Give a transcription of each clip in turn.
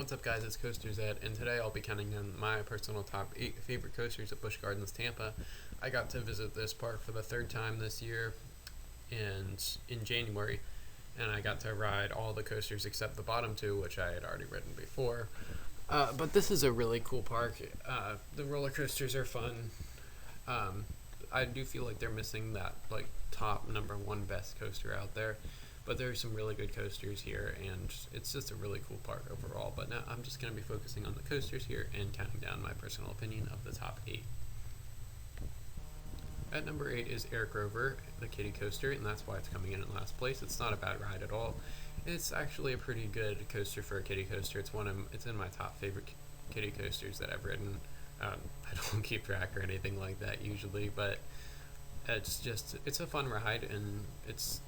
What's up, guys? It's Coaster Zed, and today I'll be counting down my personal top 8 favorite coasters at Busch Gardens, Tampa. I got to visit this park for the third time this year, and in January, and I got to ride all the coasters except the bottom two, which I had already ridden before. But this is a really cool park. The roller coasters are fun. I do feel like they're missing that top number one best coaster out there. But there are some really good coasters here, and it's just a really cool park overall. But now I'm just going to be focusing on the coasters here and counting down my personal opinion of the top 8. At number 8 is Eric Rover, the kiddie coaster, and that's why it's coming in last place. It's not a bad ride at all. It's actually a pretty good coaster for a kiddie coaster. It's in my top favorite kiddie coasters that I've ridden. I don't keep track or anything like that usually, but it's a fun ride, and it's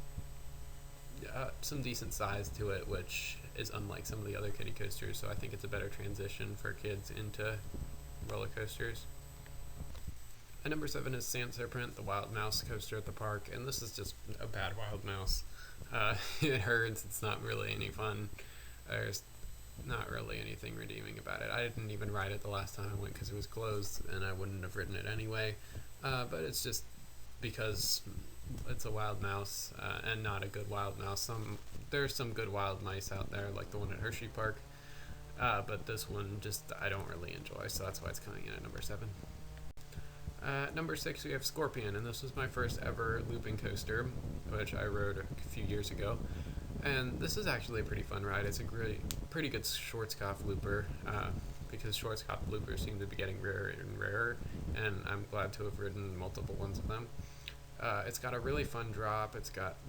some decent size to it, which is unlike some of the other kiddie coasters, so I think it's a better transition for kids into roller coasters. At number 7 is Sancerre, the Wild Mouse coaster at the park, and this is just a bad wild mouse. It hurts, it's not really any fun, there's not really anything redeeming about it. I didn't even ride it the last time I went because it was closed, and I wouldn't have ridden it anyway, but it's just because it's a wild mouse, and not a good wild mouse. There's some good wild mice out there, like the one at Hershey Park, but this one I don't really enjoy, so that's why it's coming in at number 7. Number 6, we have Scorpion, and this was my first ever looping coaster, which I rode a few years ago. And this is actually a pretty fun ride. It's a pretty good Schwarzkopf looper, because Schwarzkopf loopers seem to be getting rarer and rarer, and I'm glad to have ridden multiple ones of them. It's got a really fun drop.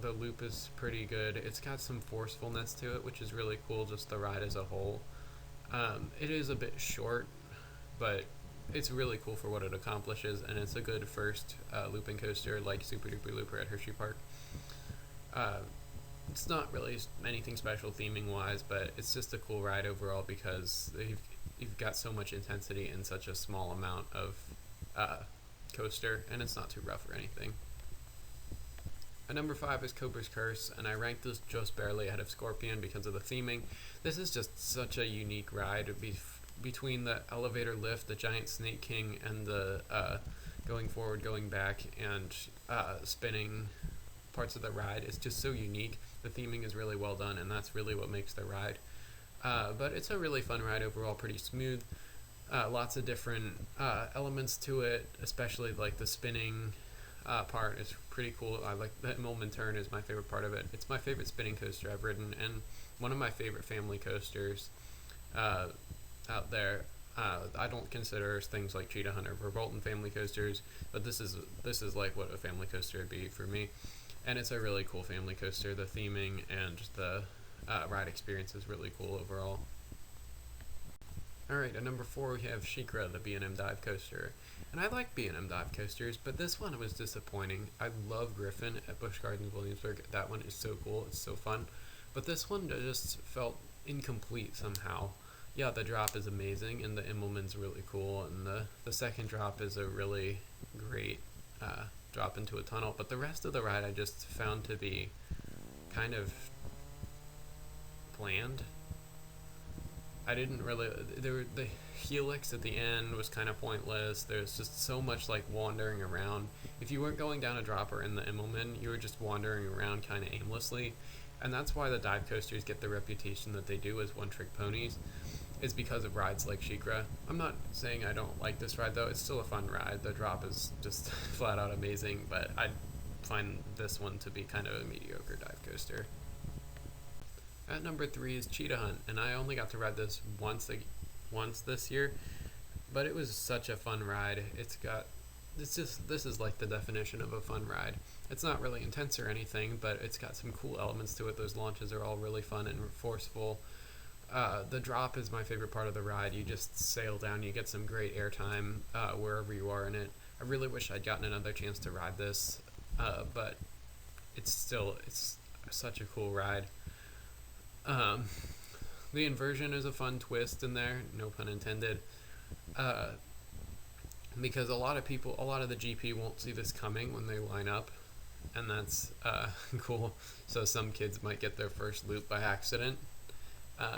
The loop is pretty good. It's got some forcefulness to it, which is really cool, just the ride as a whole. It is a bit short, but it's really cool for what it accomplishes, and it's a good first looping coaster like Super Duper Looper at Hershey Park. It's not really anything special theming wise, but it's just a cool ride overall because you've got so much intensity in such a small amount of coaster, and it's not too rough or anything. At number 5 is Cobras Curse, and I ranked this just barely ahead of Scorpion because of the theming. This is just such a unique ride. Between the elevator lift, the giant Snake King, and the going forward, going back, and spinning parts of the ride, it's just so unique. The theming is really well done, and that's really what makes the ride. But it's a really fun ride overall, pretty smooth. Lots of different elements to it, especially like the spinning part is pretty cool. I like the Immelman turn is my favorite part of it. It's my favorite spinning coaster I've ridden, and one of my favorite family coasters out there. I don't consider things like Cheetah Hunt or Verbolten family coasters, but this is like what a family coaster would be for me, and it's a really cool family coaster. The theming and the ride experience is really cool overall. Alright, at number 4 we have SheiKra, the B&M dive coaster. And I like B&M dive coasters, but this one was disappointing. I love Griffin at Busch Gardens, Williamsburg. That one is so cool, it's so fun. But this one just felt incomplete somehow. Yeah, the drop is amazing, and the Immelman's really cool, and the second drop is a really great drop into a tunnel. But the rest of the ride I just found to be kind of bland. The helix at the end was kind of pointless. There's just so much wandering around. If you weren't going down a dropper in the Immelman, you were just wandering around kind of aimlessly, and that's why the dive coasters get the reputation that they do as one-trick ponies, is because of rides like SheiKra. I'm not saying I don't like this ride though, it's still a fun ride. The drop is just flat out amazing, but I find this one to be kind of a mediocre dive coaster. At number 3 is Cheetah Hunt, and I only got to ride this once this year, but it was such a fun ride. This is like the definition of a fun ride. It's not really intense or anything, but it's got some cool elements to it. Those launches are all really fun and forceful. The drop is my favorite part of the ride. You just sail down, you get some great airtime wherever you are in it. I really wish I'd gotten another chance to ride this, but it's such a cool ride. The inversion is a fun twist in there, no pun intended, because a lot of the GP won't see this coming when they line up, and that's cool. So some kids might get their first loop by accident.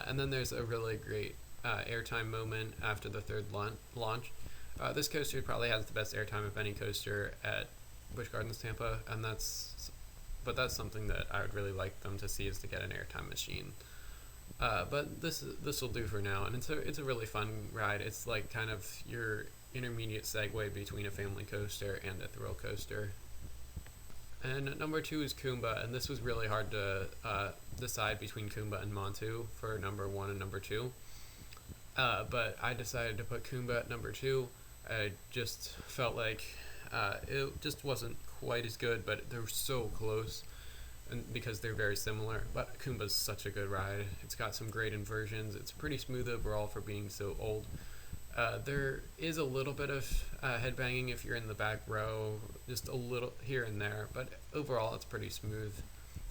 And then there's a really great airtime moment after the third launch. This coaster probably has the best airtime of any coaster at Busch Gardens Tampa, and that's something that I would really like them to see, is to get an airtime machine. But this will do for now, and it's a really fun ride. It's like kind of your intermediate segue between a family coaster and a thrill coaster. And number 2 is Kumba, and this was really hard to decide between Kumba and Montu for number 1 and number 2. But I decided to put Kumba at number 2. I just felt like it just wasn't quite as good, but they're so close, and because they're very similar. But Kumba's such a good ride. It's got some great inversions. It's pretty smooth overall for being so old. There is a little bit of headbanging if you're in the back row, just a little here and there, but overall it's pretty smooth.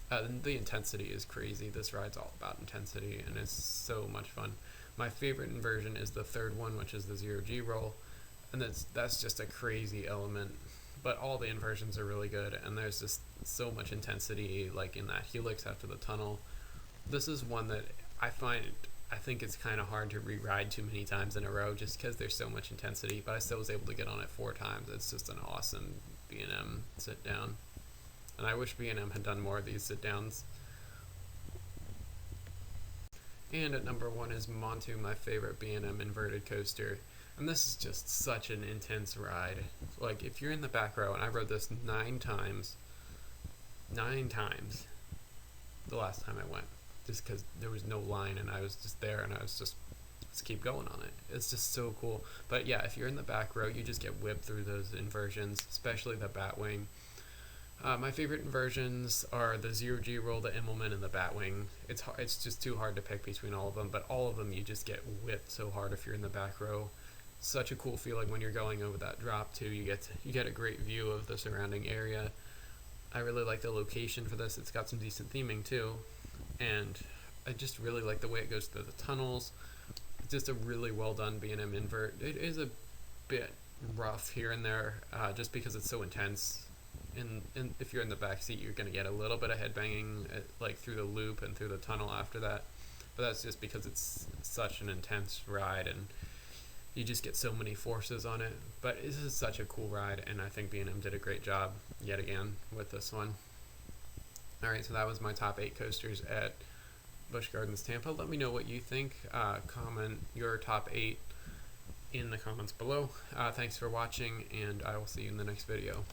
The intensity is crazy. This ride's all about intensity, and it's so much fun. My favorite inversion is the third one, which is the 0G roll, and that's just a crazy element. But all the inversions are really good, and there's just so much intensity, like in that helix after the tunnel. This is one that I think it's kind of hard to re-ride too many times in a row, just because there's so much intensity, but I still was able to get on it 4 times. It's just an awesome B&M sit down, and I wish B&M had done more of these sit downs. And at number 1 is Montu, my favorite B&M inverted coaster. And this is just such an intense ride. Like, if you're in the back row, and I rode this 9 times the last time I went, just because there was no line, and I was just there, and I was just keep going on it. It's just so cool. But yeah, if you're in the back row, you just get whipped through those inversions, especially the Batwing. My favorite inversions are the 0G roll, the Immelman, and the Batwing. It's just too hard to pick between all of them, but all of them you just get whipped so hard if you're in the back row. Such a cool feeling when you're going over that drop too. You get a great view of the surrounding area. I really like the location for this. It's got some decent theming too, and I just really like the way it goes through the tunnels. It's just a really well done B&M invert. It is a bit rough here and there, just because it's so intense. And if you're in the back seat, you're going to get a little bit of headbanging, like through the loop and through the tunnel after that. But that's just because it's such an intense ride, and you just get so many forces on it. But this is such a cool ride, and I think B&M did a great job yet again with this one. Alright, so that was my top 8 coasters at Busch Gardens Tampa. Let me know what you think. Comment your top 8 in the comments below. Thanks for watching, and I will see you in the next video.